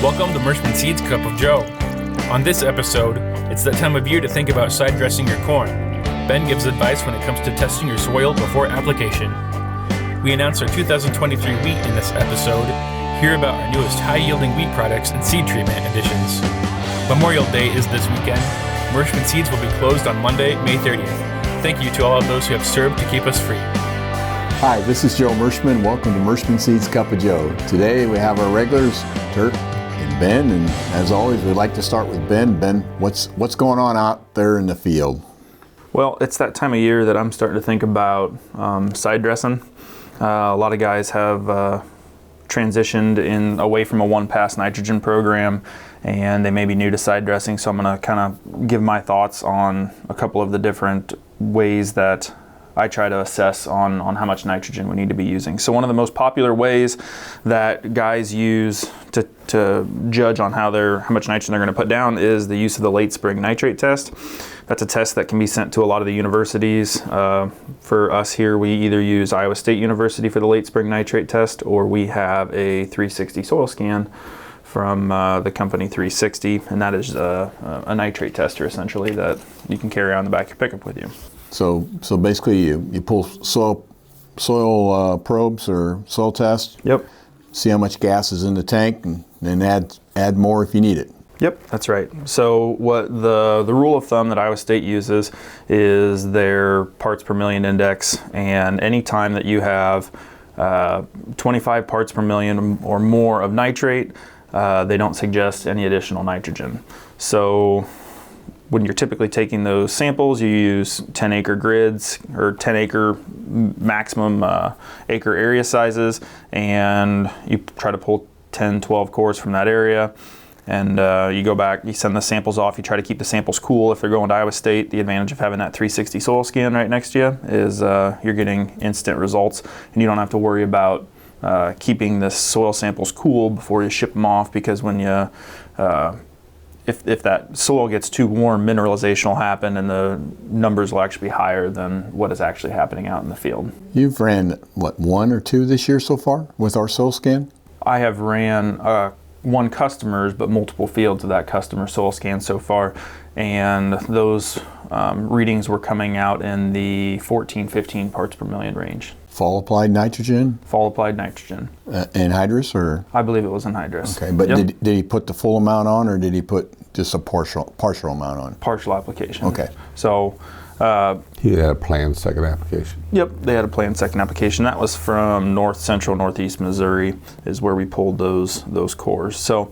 Welcome to Merschman Seeds Cup of Joe. On this episode, it's that time of year to think about side dressing your corn. Ben gives advice when it comes to testing your soil before application. We announce our 2023 wheat in this episode, hear about our newest high-yielding wheat products and seed treatment additions. Memorial Day is this weekend. Merschman Seeds will be closed on Monday, May 30th. Thank you to all of those who have served to keep us free. Hi, this is Joe Merschman. Welcome to Merschman Seeds Cup of Joe. Today we have our regulars, Turk and Ben, and as always, we'd like to start with Ben. Ben, what's going on out there in the field? Well, it's that time of year that I'm starting to think about side dressing. A lot of guys have transitioned away from a one-pass nitrogen program, and they may be new to side dressing, so I'm going to kind of give my thoughts on a couple of the different ways that I try to assess on how much nitrogen we need to be using. So one of the most popular ways that guys use to judge on how much nitrogen they're going to put down is the use of the late spring nitrate test. That's a test that can be sent to a lot of the universities. For us here, we either use Iowa State University for the late spring nitrate test, or we have a 360 soil scan from the company 360, and that is a nitrate tester essentially that you can carry on the back of your pickup with you. So basically you pull soil probes or soil tests. Yep. See how much gas is in the tank, and then add more if you need it. Yep, that's right. So what the rule of thumb that Iowa State uses is their parts per million index, and any time that you have 25 parts per million or more of nitrate, they don't suggest any additional nitrogen. So when you're typically taking those samples, you use 10-acre grids or 10-acre maximum acre area sizes, and you try to pull 10, 12 cores from that area. And you go back, you send the samples off, you try to keep the samples cool. If they're going to Iowa State, the advantage of having that 360 soil scan right next to you is you're getting instant results, and you don't have to worry about keeping the soil samples cool before you ship them off, because when you if that soil gets too warm, mineralization will happen and the numbers will actually be higher than what is actually happening out in the field. You've ran, one or two this year so far with our soil scan? I have ran one customer's, but multiple fields of that customer soil scan so far, and those readings were coming out in the 14, 15 parts per million range. Fall applied nitrogen? Fall applied nitrogen. Anhydrous, or? I believe it was anhydrous. Okay, but yep. did he put the full amount on, or did he put just a partial amount on? Partial application. Okay. So he had a planned second application. Yep, they had a planned second application. That was from north central, northeast Missouri is where we pulled those cores. So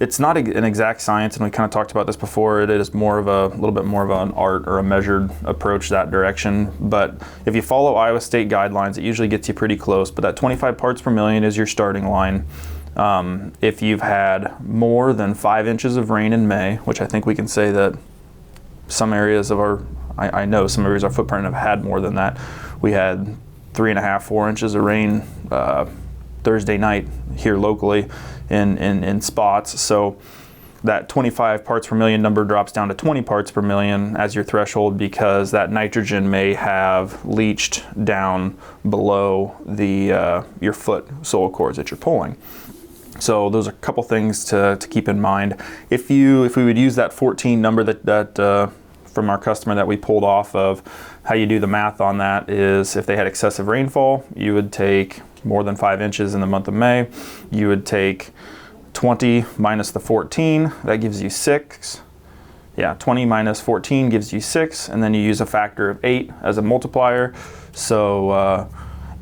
it's not an exact science, and we kind of talked about this before. It is more of a little bit more of an art or a measured approach that direction. But if you follow Iowa State guidelines, it usually gets you pretty close. But that 25 parts per million is your starting line. If you've had more than 5 inches of rain in May, which I think we can say that some areas of I know some areas of our footprint have had more than that. We had 3.5, 4 inches of rain Thursday night here locally in spots. So that 25 parts per million number drops down to 20 parts per million as your threshold, because that nitrogen may have leached down below your foot soil cores that you're pulling. So those are a couple things to keep in mind. If we would use that 14 number that from our customer that we pulled off of, how you do the math on that is if they had excessive rainfall, you would take more than 5 inches in the month of May. You would take 20 minus the 14, that gives you 6. Yeah, 20 minus 14 gives you 6, and then you use a factor of 8 as a multiplier. So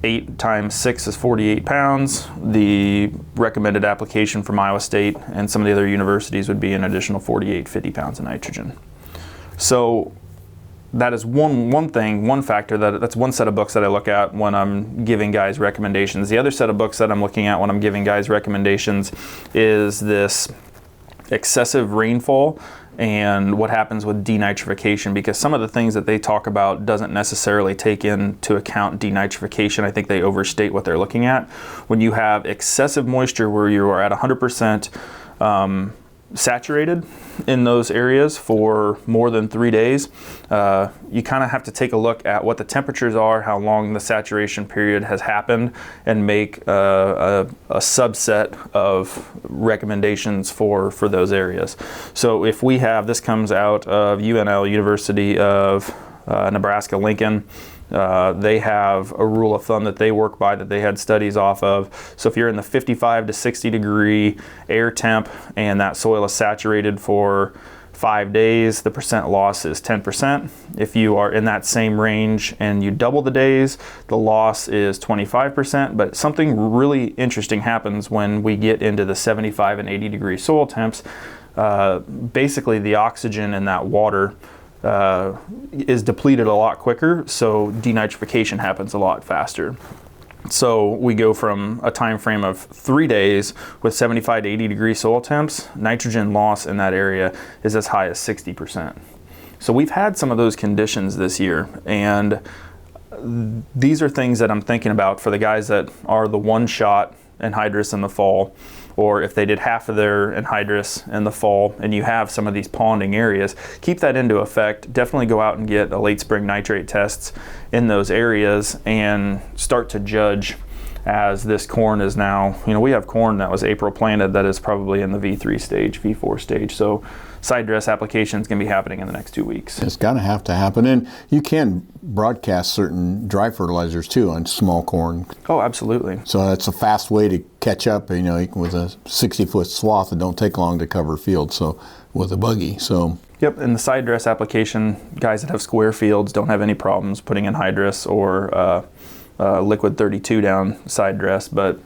8 times 6 is 48 pounds. The recommended application from Iowa State and some of the other universities would be an additional 48, 50 pounds of nitrogen. So that is one factor, that's one set of books that I look at when I'm giving guys recommendations. The other set of books that I'm looking at when I'm giving guys recommendations is this excessive rainfall and what happens with denitrification, because some of the things that they talk about doesn't necessarily take into account denitrification. I think they overstate what they're looking at. When you have excessive moisture where you are at 100%, saturated in those areas for more than 3 days, you kind of have to take a look at what the temperatures are, how long the saturation period has happened, and make a subset of recommendations for those areas. So if we have, this comes out of UNL, University of Nebraska-Lincoln. They have a rule of thumb that they work by that they had studies off of. So if you're in the 55 to 60 degree air temp and that soil is saturated for 5 days, the percent loss is 10%. If you are in that same range and you double the days, the loss is 25%. But something really interesting happens when we get into the 75 and 80 degree soil temps. Basically, the oxygen in that water is depleted a lot quicker, so denitrification happens a lot faster. So we go from a time frame of 3 days with 75 to 80 degree soil temps, nitrogen loss in that area is as high as 60%. So we've had some of those conditions this year, and these are things that I'm thinking about for the guys that are the one shot anhydrous in the fall, or if they did half of their anhydrous in the fall and you have some of these ponding areas, keep that into effect. Definitely go out and get a late spring nitrate tests in those areas and start to judge as this corn is now, we have corn that was April planted that is probably in the V3 stage, V4 stage. So side dress applications can be happening in the next 2 weeks. It's going to have to happen. And you can broadcast certain dry fertilizers too on small corn. Oh, absolutely. So that's a fast way to catch up, with a 60-foot swath. It don't take long to cover a field, so with a buggy. So yep, in the side dress application, guys that have square fields don't have any problems putting anhydrous or liquid 32 down side dress, but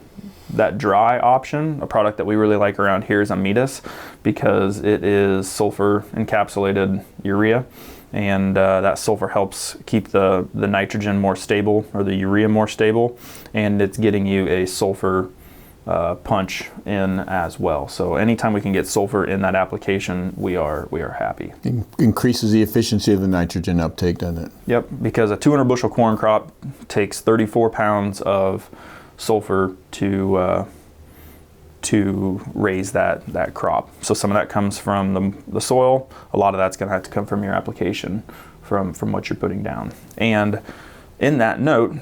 that dry option, a product that we really like around here is Amidas, because it is sulfur encapsulated urea, and that sulfur helps keep the nitrogen more stable, or the urea more stable, and it's getting you a sulfur punch in as well. So anytime we can get sulfur in that application, we are happy. It increases the efficiency of the nitrogen uptake, doesn't it? Yep, because a 200 bushel corn crop takes 34 pounds of sulfur to raise that crop. So some of that comes from the soil. A lot of that's going to have to come from your application, from what you're putting down. And in that note,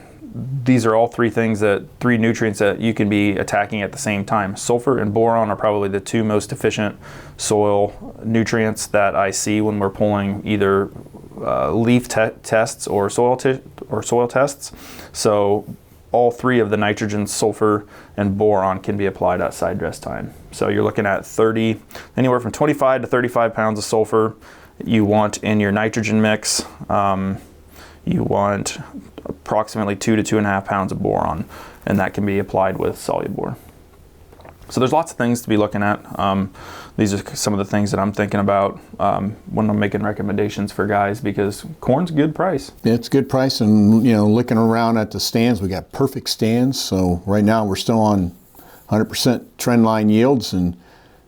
these are all three nutrients that you can be attacking at the same time. Sulfur and boron are probably the two most efficient soil nutrients that I see when we're pulling either leaf tests or soil tests. So all three of the nitrogen, sulfur, and boron can be applied at side dress time. So you're looking at anywhere from 25 to 35 pounds of sulfur you want in your nitrogen mix. You want approximately 2 to 2.5 pounds of boron, and that can be applied with Soluble. So there's lots of things to be looking at. These are some of the things that I'm thinking about when I'm making recommendations for guys, because corn's a good price. Yeah, it's a good price, and looking around at the stands, we got perfect stands. So right now we're still on 100% trend line yields, and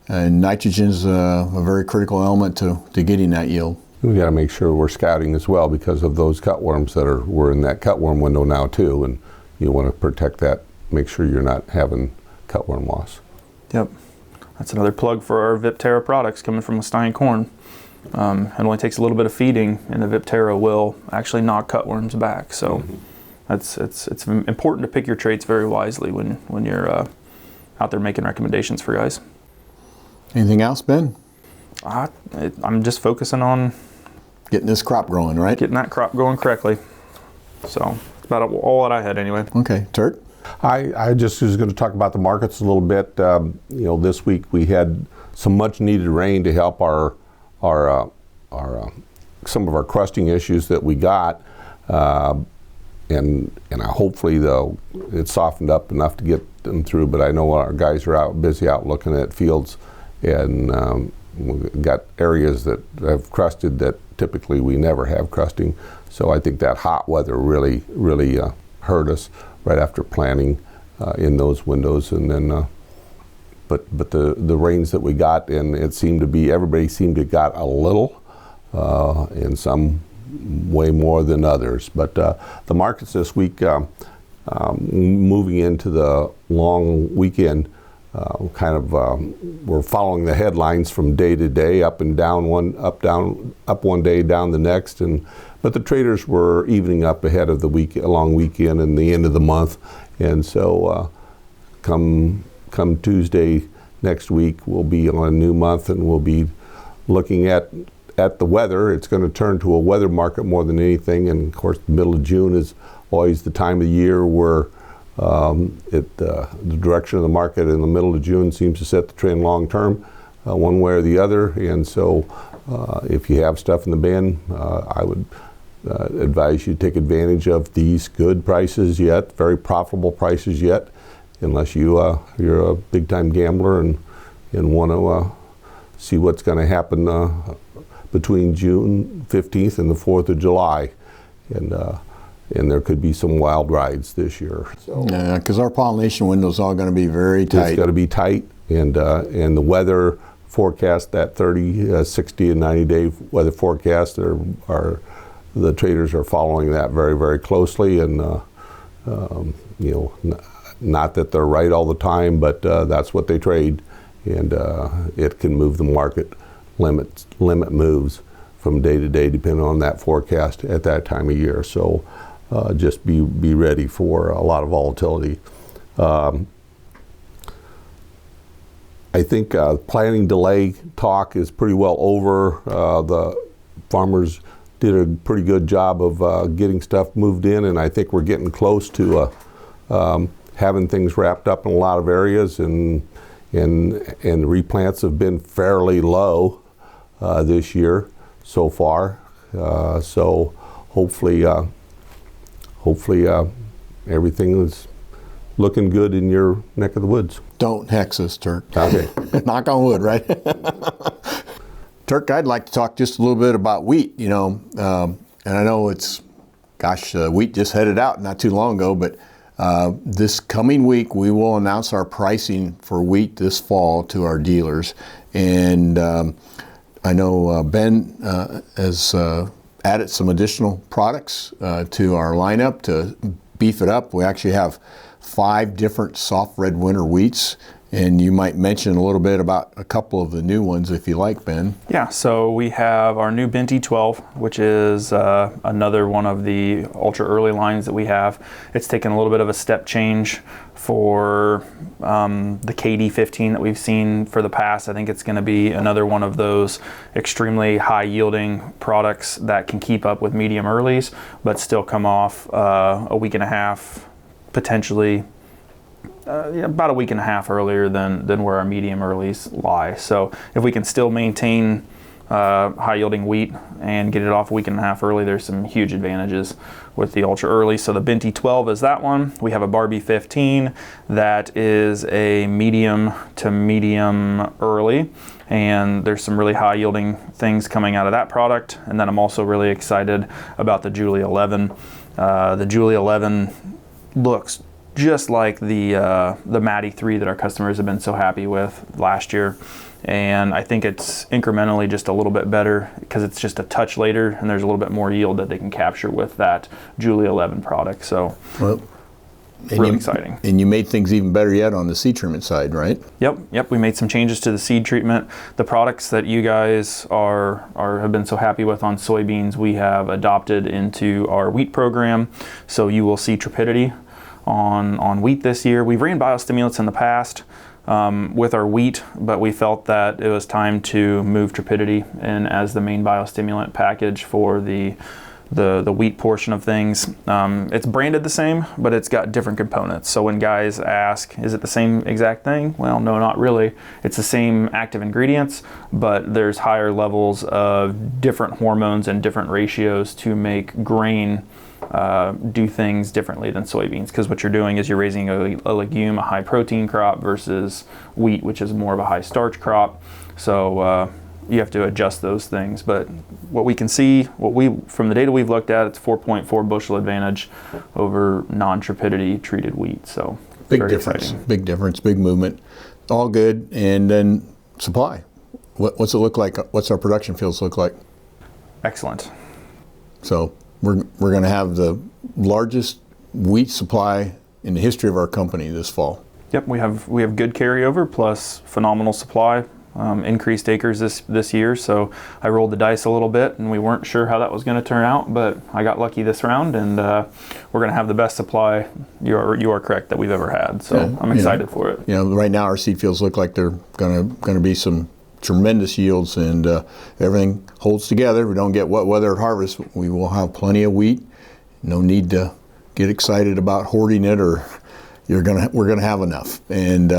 nitrogen's a very critical element to getting that yield. We got to make sure we're scouting as well because of those cutworms we're in that cutworm window now too, and you want to protect that. Make sure you're not having cutworm loss. Yep, that's another plug for our Viptera products coming from Stein corn. It only takes a little bit of feeding, and the Viptera will actually knock cutworms back. So it's important to pick your traits very wisely when you're out there making recommendations for guys. Anything else, Ben? I'm just focusing on getting this crop growing, right? Getting that crop going correctly. So that's about all that I had anyway. Okay, Turk? I just was going to talk about the markets a little bit. This week we had some much needed rain to help our some of our crusting issues that we got, and hopefully though it softened up enough to get them through. But I know our guys are busy out looking at fields, and we've got areas that have crusted that typically we never have crusting. So I think that hot weather really hurt us right after planting in those windows. And then, but the rains that we got, and everybody seemed to got a little, and some way more than others. But the markets this week, moving into the long weekend, we're following the headlines from day to day, up and down up one day, down the next, but the traders were evening up ahead of the long weekend and the end of the month, and so come Tuesday next week we'll be on a new month, and we'll be looking at the weather. It's going to turn to a weather market more than anything, and of course the middle of June is always the time of the year where the direction of the market in the middle of June seems to set the trend long term, one way or the other. And so if you have stuff in the bin, I would advise you to take advantage of these good prices yet, very profitable prices yet, unless you're a big time gambler and want to see what's going to happen between June 15th and the 4th of July. And there could be some wild rides this year. So, yeah, because our pollination window is all going to be very tight. It's got to be tight, and the weather forecast, that 30, 60, and 90-day weather forecast, are the traders are following that very, very closely, and not that they're right all the time, but that's what they trade, and it can move the market. Limit moves from day to day depending on that forecast at that time of year. So. Just be ready for a lot of volatility. I think planting delay talk is pretty well over. The farmers did a pretty good job of getting stuff moved in, and I think we're getting close to having things wrapped up in a lot of areas, and replants have been fairly low this year so far. So hopefully everything is looking good in your neck of the woods. Don't hex us, Turk. Okay. Knock on wood, right? Turk, I'd like to talk just a little bit about wheat, and I know wheat just headed out not too long ago, but this coming week we will announce our pricing for wheat this fall to our dealers. And I know Ben has added some additional products to our lineup to beef it up. We actually have 5 different soft red winter wheats, and you might mention a little bit about a couple of the new ones if you like, Ben. Yeah, so we have our new Binti 12, which is another one of the ultra early lines that we have. It's taken a little bit of a step change for the KD 15 that we've seen for the past. I think it's going to be another one of those extremely high yielding products that can keep up with medium earlies, but still come off a week and a half, potentially about a week and a half earlier than where our medium earlies lie. So if we can still maintain high yielding wheat and get it off a week and a half early, there's some huge advantages with the ultra early. So the Binti 12 is that one. We have a Barbie 15 that is a medium to medium early, and there's some really high yielding things coming out of that product. And then I'm also really excited about the Julie 11. The Julie 11 looks just like the Maddie 3 that our customers have been so happy with last year. And I think it's incrementally just a little bit better because it's just a touch later, and there's a little bit more yield that they can capture with that Julie 11 product. So really exciting. And you made things even better yet on the seed treatment side, right? Yep. We made some changes to the seed treatment. The products that you guys have been so happy with on soybeans, we have adopted into our wheat program. So you will see Tripidity on wheat this year. We've ran biostimulants in the past with our wheat, but we felt that it was time to move Tripidity in as the main biostimulant package for the wheat portion of things. It's branded the same, but it's got different components. So when guys ask, is it the same exact thing? Well, no, not really. It's the same active ingredients, but there's higher levels of different hormones and different ratios to make grain do things differently than soybeans, because what you're doing is you're raising a legume, a high protein crop, versus wheat, which is more of a high starch crop. So you have to adjust those things. But what we can see, from the data we've looked at, it's 4.4 bushel advantage over non-Tripidity treated wheat. So big difference, big movement, all good. And then supply. What's it look like? What's our production fields look like? Excellent. So we're going to have the largest wheat supply in the history of our company this fall. Yep, we have good carryover plus phenomenal supply. Increased acres this year, so I rolled the dice a little bit, and we weren't sure how that was going to turn out, but I got lucky this round, and we're going to have the best supply. You are correct that we've ever had, so yeah, I'm excited for it. Right now our seed fields look like they're going to be some tremendous yields, and everything holds together. We don't get wet weather at harvest. We will have plenty of wheat. No need to get excited about hoarding it, or we're going to have enough. And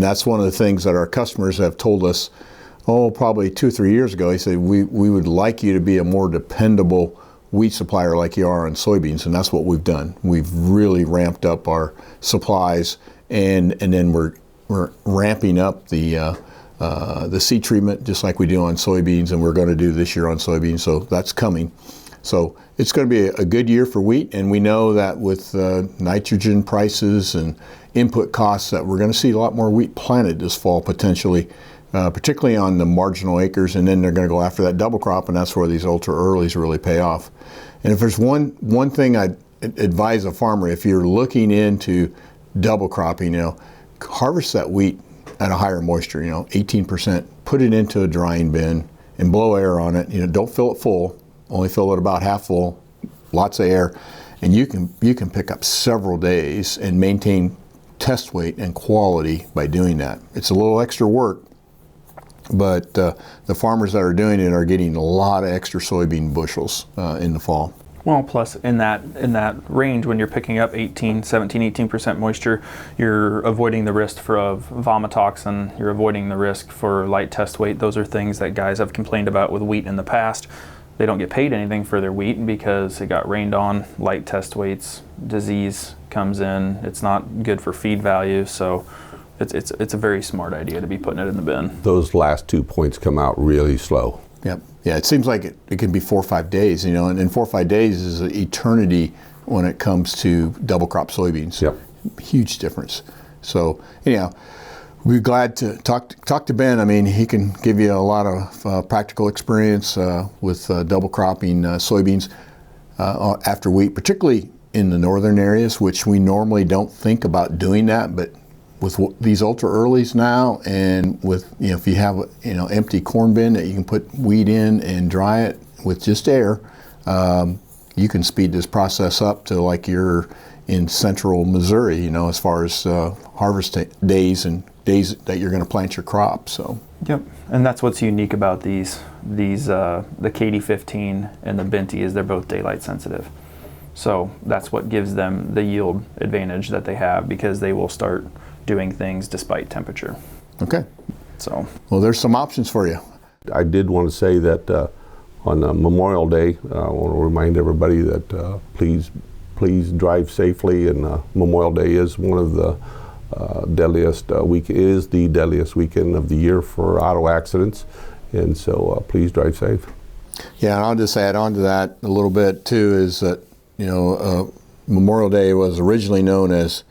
that's one of the things that our customers have told us, probably 2 or 3 years ago. He said, we would like you to be a more dependable wheat supplier like you are on soybeans, and that's what we've done. We've really ramped up our supplies, and then we're ramping up the seed treatment just like we do on soybeans, and we're going to do this year on soybeans, so that's coming. So it's going to be a good year for wheat, and we know that with nitrogen prices and input costs that we're going to see a lot more wheat planted this fall potentially, particularly on the marginal acres, and then they're going to go after that double crop, and that's where these ultra earlies really pay off. And if there's one thing I'd advise a farmer, if you're looking into double cropping, harvest that wheat at a higher moisture, 18%, put it into a drying bin and blow air on it. Don't fill it full. Only fill it about half full, lots of air, and you can pick up several days and maintain test weight and quality by doing that. It's a little extra work, but the farmers that are doing it are getting a lot of extra soybean bushels in the fall. Well, plus in that range, when you're picking up 18% moisture, you're avoiding the risk of vomitoxin, you're avoiding the risk for light test weight. Those are things that guys have complained about with wheat in the past. They don't get paid anything for their wheat because it got rained on, light test weights, disease comes in. It's not good for feed value, so it's a very smart idea to be putting it in the bin. Those last 2 points come out really slow. Yep. Yeah, it seems like it can be 4 or 5 days, and in 4 or 5 days is an eternity when it comes to double crop soybeans. Yep. Huge difference. So anyhow, we're glad to talk to Ben. I mean, he can give you a lot of practical experience with double cropping soybeans after wheat, particularly in the northern areas, which we normally don't think about doing that. But with these ultra earlies now, and with if you have empty corn bin that you can put wheat in and dry it with just air, you can speed this process up to like you're in central Missouri. as far as harvest days and days that you're going to plant your crop. So yep, and that's what's unique about these the KD15 and the Binti is they're both daylight sensitive. So that's what gives them the yield advantage that they have, because they will start doing things despite temperature. Okay. So well, there's some options for you. I did want to say that on Memorial Day, I want to remind everybody that please drive safely, and Memorial Day is one of the deadliest weekend of the year for auto accidents, and so please drive safe. Yeah, and I'll just add on to that a little bit too, is that Memorial Day was originally known as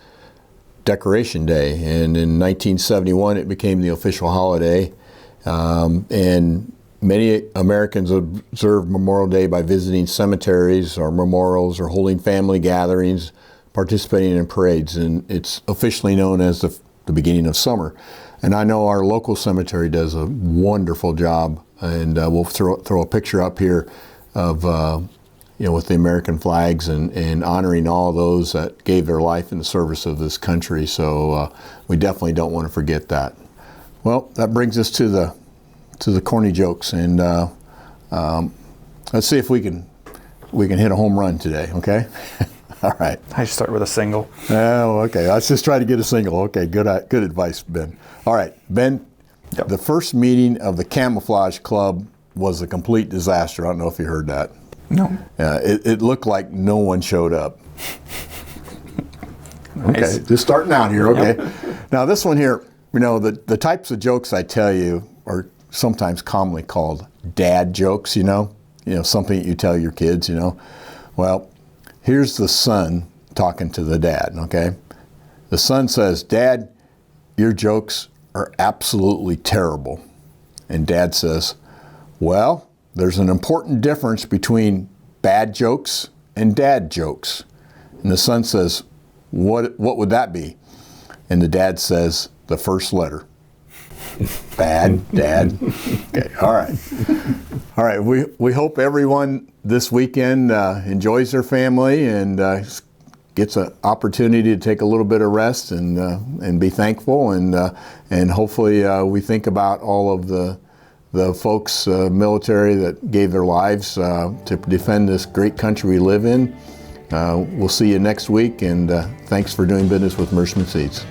Decoration Day, and in 1971 it became the official holiday, and many Americans observe Memorial Day by visiting cemeteries or memorials or holding family gatherings, participating in parades, and it's officially known as the beginning of summer. And I know our local cemetery does a wonderful job, and we'll throw a picture up here of with the American flags and honoring all those that gave their life in the service of this country. So we definitely don't want to forget that. Well, that brings us to the corny jokes, and let's see if we can hit a home run today. Okay. All right. I should start with a single. Oh, okay. Let's just try to get a single. Okay, good advice, Ben. All right, Ben, Yep. The first meeting of the Camouflage Club was a complete disaster. I don't know if you heard that. No. It looked like no one showed up. Nice. Okay, just starting out here, okay. Now this one here, the types of jokes I tell you are sometimes commonly called dad jokes, something that you tell your kids, Well, here's the son talking to the dad, okay? The son says, "Dad, your jokes are absolutely terrible." And Dad says, "Well, there's an important difference between bad jokes and dad jokes." And the son says, What would that be?" and the dad says the first letter. Bad, Dad. Okay, all right. All right, we hope everyone this weekend enjoys their family and gets an opportunity to take a little bit of rest and be thankful, and hopefully we think about all of the folks, military, that gave their lives to defend this great country we live in. We'll see you next week, and thanks for doing business with Merschman Seeds.